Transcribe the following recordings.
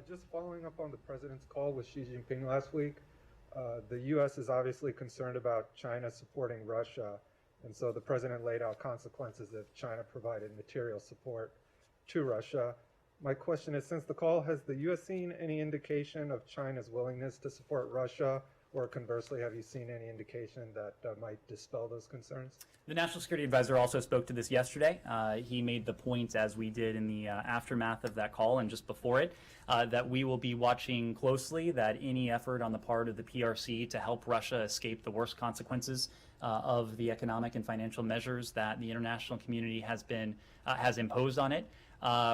Just following up on the president's call with Xi Jinping last week, the U.S. is obviously concerned about China supporting Russia, and so the president laid out consequences if China provided material support to Russia. My question is, since the call, has the U.S. seen any indication of China's willingness to support Russia, or conversely, have you seen any indication that might dispel those concerns? The National Security Advisor also spoke to this yesterday. He made the point, as we did in the aftermath of that call and just before it, that we will be watching closely that any effort on the part of the PRC to help Russia escape the worst consequences of the economic and financial measures that the international community has imposed on it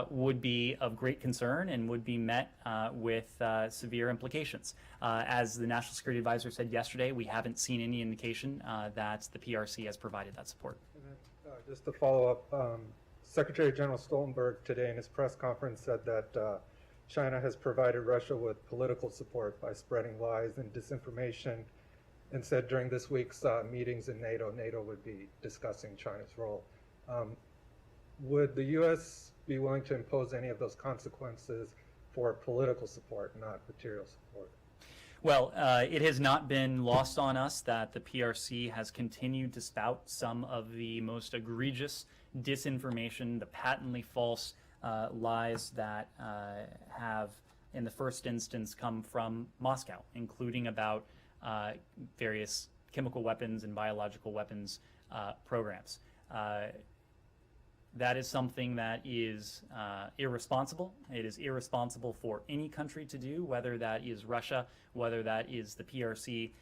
would be of great concern and would be met with severe implications. As the National Security Advisor said yesterday, we haven't seen any indication that the PRC has provided that support. And then, just to follow up, Secretary General Stoltenberg today in his press conference said that China has provided Russia with political support by spreading lies and disinformation, and said during this week's meetings in NATO would be discussing China's role. Would the U.S. be willing to impose any of those consequences for political support, not material support? Well, it has not been lost on us that the PRC has continued to spout some of the most egregious disinformation, the patently false lies that have, in the first instance, come from Moscow, including about various chemical weapons and biological weapons programs. That is something that is irresponsible. It is irresponsible for any country to do, whether that is Russia, whether that is the PRC,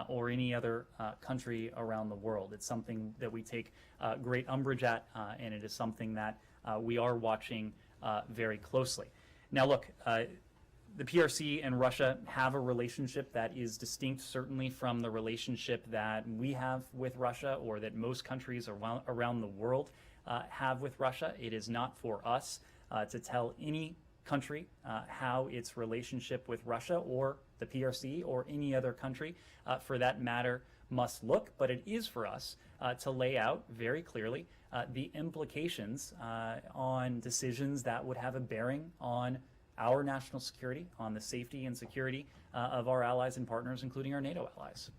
or any other country around the world. It's something that we take great umbrage at, and it is something that we are watching very closely. Now look, the PRC and Russia have a relationship that is distinct certainly from the relationship that we have with Russia, or that most countries around the world have with Russia. It is not for us to tell any country how its relationship with Russia or the PRC or any other country for that matter must look, but it is for us to lay out very clearly the implications on decisions that would have a bearing on our national security, on the safety and security of our allies and partners, including our NATO allies.